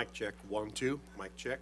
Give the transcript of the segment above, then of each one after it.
Mic check, 1, 2, mic check.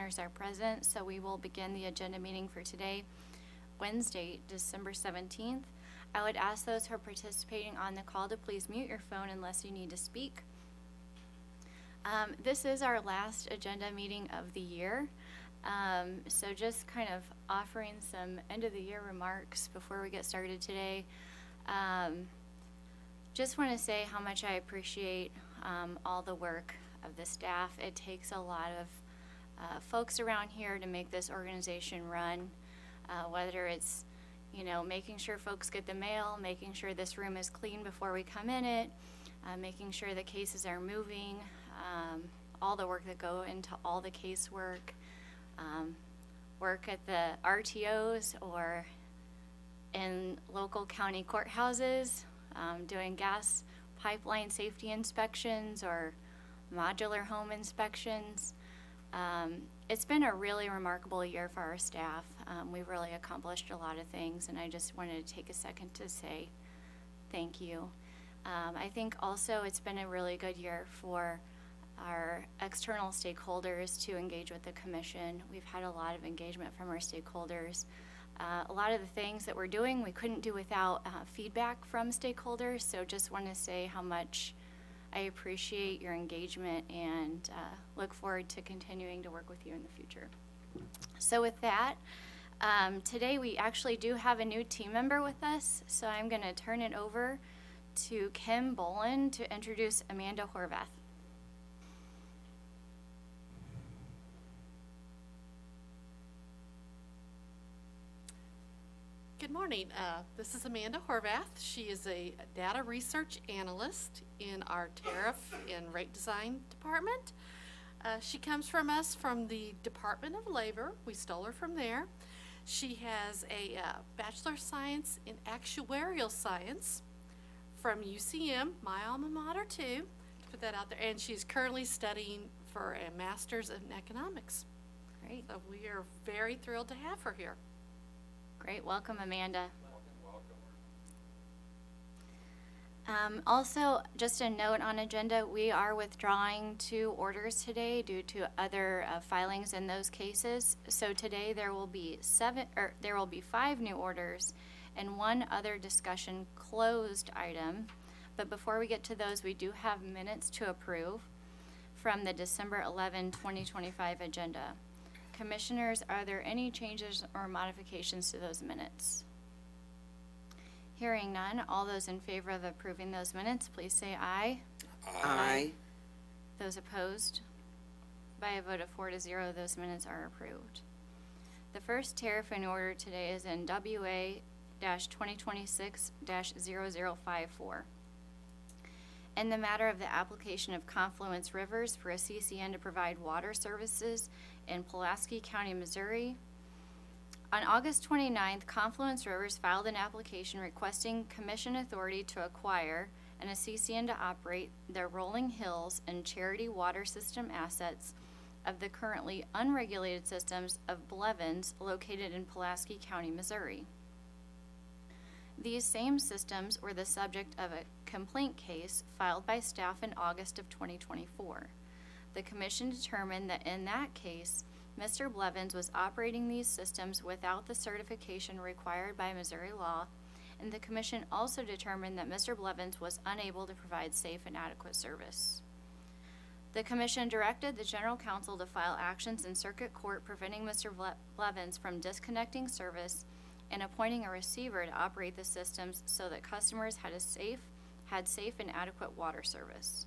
commissioners are present, so we will begin the agenda meeting for today, Wednesday, December 17th. I would ask those who are participating on the call to please mute your phone unless you need to speak. This is our last agenda meeting of the year, so just kind of offering some end-of-the-year remarks before we get started today. Just want to say how much I appreciate all the work of the staff. It takes a lot of folks around here to make this organization run, whether it's, making sure folks get the mail, making sure this room is clean before we come in it, making sure the cases are moving, all the work that go into all the casework, work at the RTOs or in local county courthouses, doing gas pipeline safety inspections or modular home inspections. It's been a really remarkable year for our staff. We've really accomplished a lot of things, and I just wanted to take a second to say thank you. I think also it's been a really good year for our external stakeholders to engage with the commission. We've had a lot of engagement from our stakeholders. A lot of the things that we're doing we couldn't do without feedback from stakeholders, so just want to say how much I appreciate your engagement and look forward to continuing to work with you in the future. So with that, today we actually do have a new team member with us, so I'm going to turn it over to Kim Bolin to introduce Amanda Horvath. Good morning. This is Amanda Horvath. She is a data research analyst in our tariff and rate design department. She comes from us from the Department of Labor. We stole her from there. She has a Bachelor of Science in Actuarial Science from UCM, my alma mater too, to put that out there. And she's currently studying for a Master's in Economics. Great. So we are very thrilled to have her here. Great. Welcome, Amanda. Also, just a note on agenda, we are withdrawing 2 orders today due to other filings in those cases. So today there will be 5 new orders and 1 other discussion closed item. But before we get to those, we do have minutes to approve from the December 11, 2025 agenda. Commissioners, are there any changes or modifications to those minutes? Hearing none, all those in favor of approving those minutes, please say aye. Aye. Those opposed? By a vote of 4-0, those minutes are approved. The first tariff in order today is in WA-2026-0054. In the matter of the application of Confluence Rivers for a CCN to provide water services in Pulaski County, Missouri. On August 29th, Confluence Rivers filed an application requesting commission authority to acquire and a CCN to operate the Rolling Hills and Charity Water System assets of the currently unregulated systems of Blevins located in Pulaski County, Missouri. These same systems were the subject of a complaint case filed by staff in August of 2024. The commission determined that in that case, Mr. Blevins was operating these systems without the certification required by Missouri law, and the commission also determined that Mr. Blevins was unable to provide safe and adequate service. The commission directed the general counsel to file actions in circuit court preventing Mr. Blevins from disconnecting service and appointing a receiver to operate the systems so that customers had safe and adequate water service.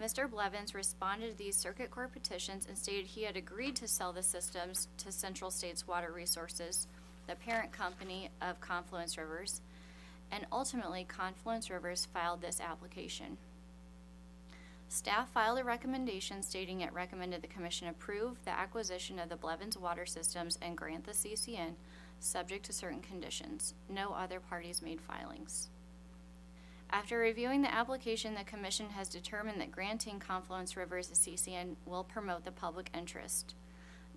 Mr. Blevins responded to these circuit court petitions and stated he had agreed to sell the systems to Central States Water Resources, the parent company of Confluence Rivers, and ultimately Confluence Rivers filed this application. Staff filed a recommendation stating it recommended the commission approve the acquisition of the Blevins water systems and grant the CCN subject to certain conditions. No other parties made filings. After reviewing the application, the commission has determined that granting Confluence Rivers a CCN will promote the public interest.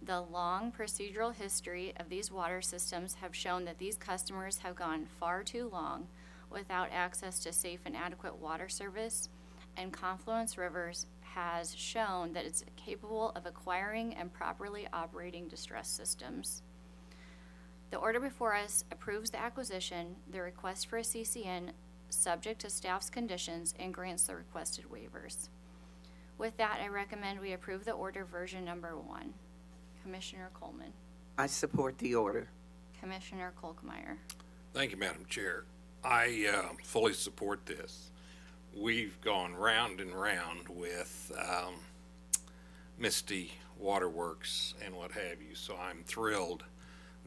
The long procedural history of these water systems have shown that these customers have gone far too long without access to safe and adequate water service, and Confluence Rivers has shown that it's capable of acquiring and properly operating distress systems. The order before us approves the acquisition, the request for a CCN, subject to staff's conditions, and grants the requested waivers. With that, I recommend we approve the order version number 1. Commissioner Coleman. I support the order. Commissioner Kolkmeyer. Thank you, Madam Chair. I fully support this. We've gone round and round with Misty Waterworks and what have you, so I'm thrilled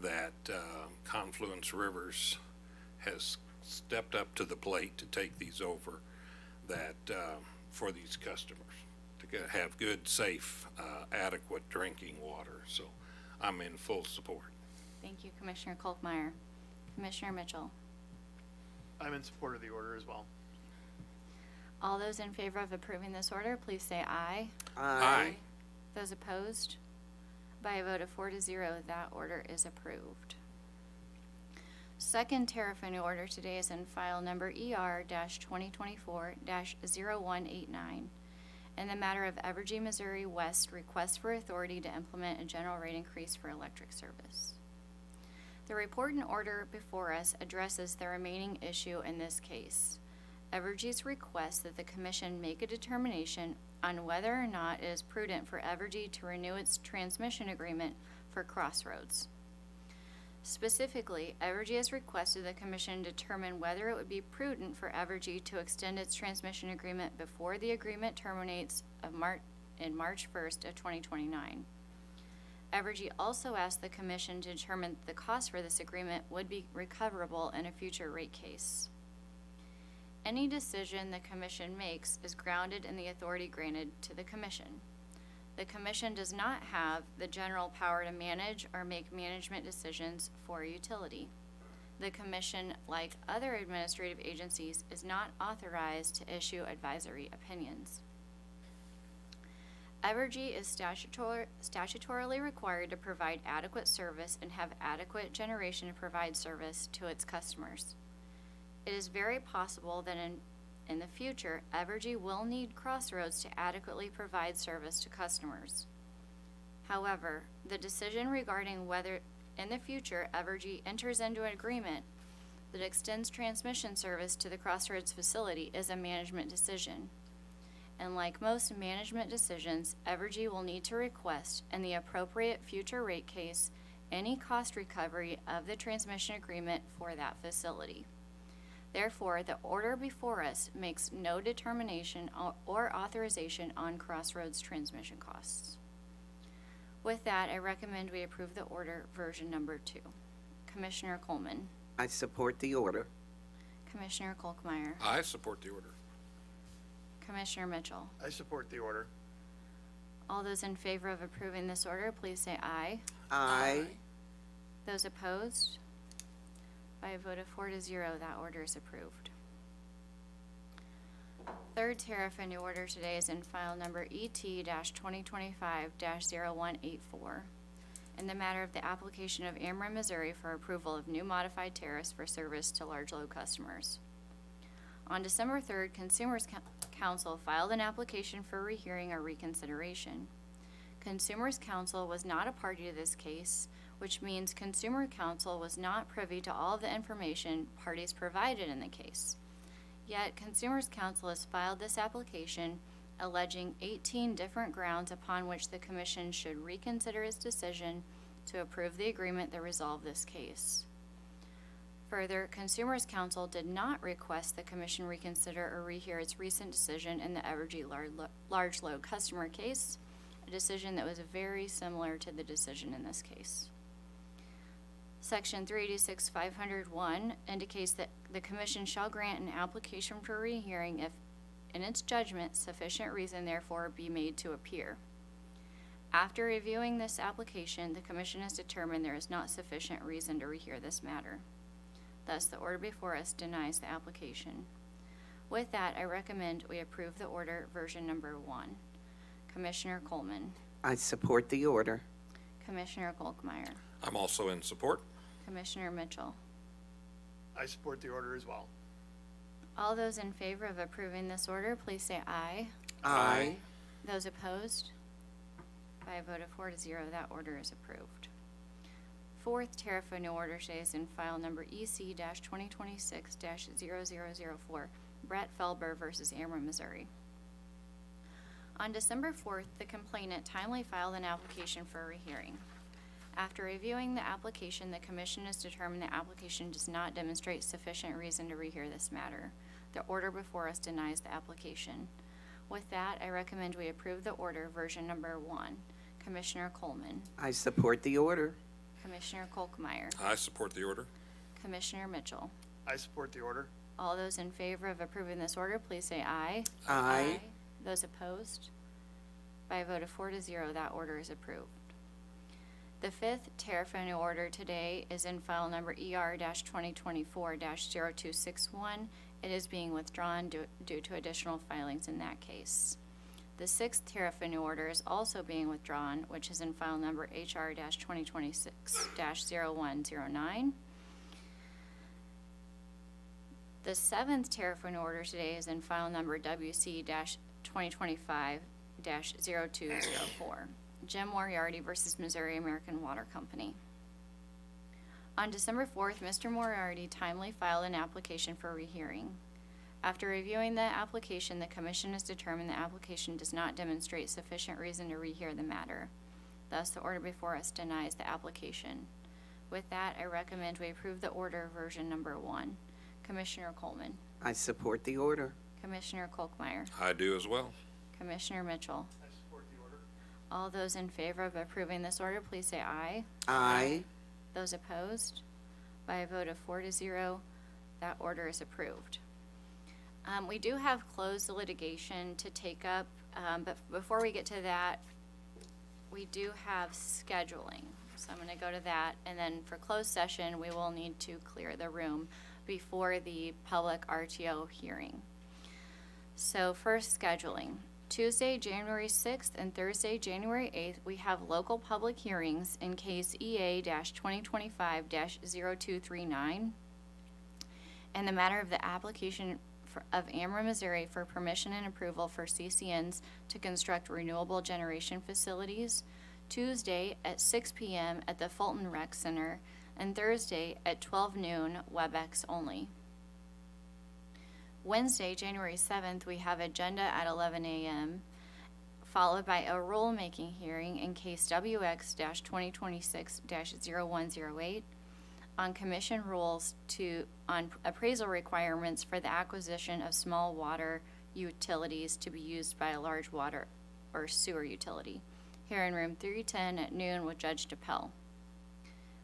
that Confluence Rivers has stepped up to the plate to take these over, that for these customers, to have good, safe, adequate drinking water. So I'm in full support. Thank you, Commissioner Kolkmeyer. Commissioner Mitchell. I'm in support of the order as well. All those in favor of approving this order, please say aye. Aye. Those opposed? By a vote of 4-0, that order is approved. Second tariff renew order today is in file number ER-2024-0189. In the matter of Evergy, Missouri West request for authority to implement a general rate increase for electric service. The report and order before us addresses the remaining issue in this case. Evergy's request that the Commission make a determination on whether or not it is prudent for Evergy to renew its transmission agreement for Crossroads. Specifically, Evergy has requested the Commission determine whether it would be prudent for Evergy to extend its transmission agreement before the agreement terminates in March 1st of 2029. Evergy also asked the Commission to determine the cost for this agreement would be recoverable in a future rate case. Any decision the Commission makes is grounded in the authority granted to the Commission. The Commission does not have the general power to manage or make management decisions for a utility. The Commission, like other administrative agencies, is not authorized to issue advisory opinions. Evergy is statutorily required to provide adequate service and have adequate generation to provide service to its customers. It is very possible that in the future, Evergy will need Crossroads to adequately provide service to customers. However, the decision regarding whether in the future Evergy enters into an agreement that extends transmission service to the Crossroads facility is a management decision. And like most management decisions, Evergy will need to request in the appropriate future rate case any cost recovery of the transmission agreement for that facility. Therefore, the order before us makes no determination or authorization on Crossroads transmission costs. With that, I recommend we approve the order version number 2. Commissioner Coleman. I support the order. Commissioner Kolkmeyer. I support the order. Commissioner Mitchell. I support the order. All those in favor of approving this order, please say aye. Aye. Those opposed? By a vote of 4-0, that order is approved. Third tariff renew order today is in file number ET-2025-0184. In the matter of the application of Ameren, Missouri for approval of new modified tariffs for service to large load customers. On December 3rd, Consumers Council filed an application for rehearing or reconsideration. Consumers Council was not a party to this case, which means Consumer Council was not privy to all of the information parties provided in the case. Yet, Consumers Council has filed this application alleging 18 different grounds upon which the Commission should reconsider its decision to approve the agreement that resolved this case. Further, Consumers Council did not request the Commission reconsider or rehear its recent decision in the Evergy large load customer case, a decision that was very similar to the decision in this case. Section 386-501 indicates that the Commission shall grant an application for rehearing if, in its judgment, sufficient reason therefore be made to appear. After reviewing this application, the Commission has determined there is not sufficient reason to rehear this matter. Thus, the order before us denies the application. With that, I recommend we approve the order version number 1. Commissioner Coleman. I support the order. Commissioner Kolkmeyer. I'm also in support. Commissioner Mitchell. I support the order as well. All those in favor of approving this order, please say aye. Aye. Those opposed? By a vote of 4-0, that order is approved. Fourth tariff renew order today is in file number EC-2026-0004, Brett Felber versus Ameren, Missouri. On December 4th, the complainant timely filed an application for a rehearing. After reviewing the application, the commission has determined the application does not demonstrate sufficient reason to rehear this matter. The order before us denies the application. With that, I recommend we approve the order, version number 1. Commissioner Coleman, I support the order. Commissioner Kolkmeyer, I support the order. Commissioner Mitchell. I support the order. All those in favor of approving this order, please say aye. Aye. Those opposed? By a vote of 4-0, that order is approved. The fifth tariff renew order today is in file number ER-2024-0261. It is being withdrawn due to additional filings in that case. The sixth tariff renew order is also being withdrawn, which is in file number HR-2026-0109. The seventh tariff renew order today is in file number WC-2025-0204, Jim Moriarty versus Missouri American Water Company. On December 4th, Mr. Moriarty timely filed an application for rehearing. After reviewing the application, the commission has determined the application does not demonstrate sufficient reason to rehear the matter. Thus, the order before us denies the application. With that, I recommend we approve the order, version number 1. Commissioner Coleman, I support the order. Commissioner Kolkmeyer, I do as well. Commissioner Mitchell. I support the order. All those in favor of approving this order, please say aye. Aye. Those opposed? By a vote of 4-0, that order is approved. We do have closed litigation to take up, but before we get to that, we do have scheduling. So I'm going to go to that, and then for closed session, we will need to clear the room before the public RTO hearing. So first, scheduling. Tuesday, January 6th and Thursday, January 8th, we have local public hearings in case EA-2025-0239 and the matter of the application of Ameren, Missouri for permission and approval for CCNs to construct renewable generation facilities, Tuesday at 6 p.m. at the Fulton Rec Center, and Thursday at 12 noon, WebEx only. Wednesday, January 7th, we have agenda at 11 a.m., followed by a rulemaking hearing in case WX-2026-0108 on commission rules on appraisal requirements for the acquisition of small water utilities to be used by a large water or sewer utility. Here in room 310 at noon with Judge DePel.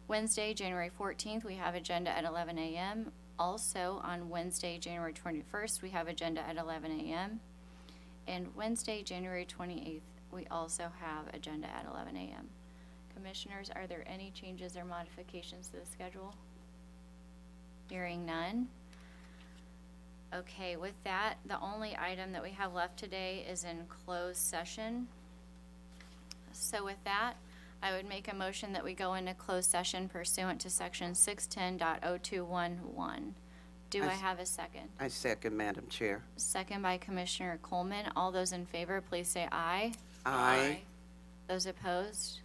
Wednesday, January 14th, we have agenda at 11 a.m. Also on Wednesday, January 21st, we have agenda at 11 a.m. And Wednesday, January 28th, we also have agenda at 11 a.m. Commissioners, are there any changes or modifications to the schedule? Hearing none. Okay, with that, the only item that we have left today is in closed session. So with that, I would make a motion that we go into closed session pursuant to section 610.0211. Do I have a second? I second, Madam Chair. Second by Commissioner Coleman. All those in favor, please say aye. Aye. Those opposed?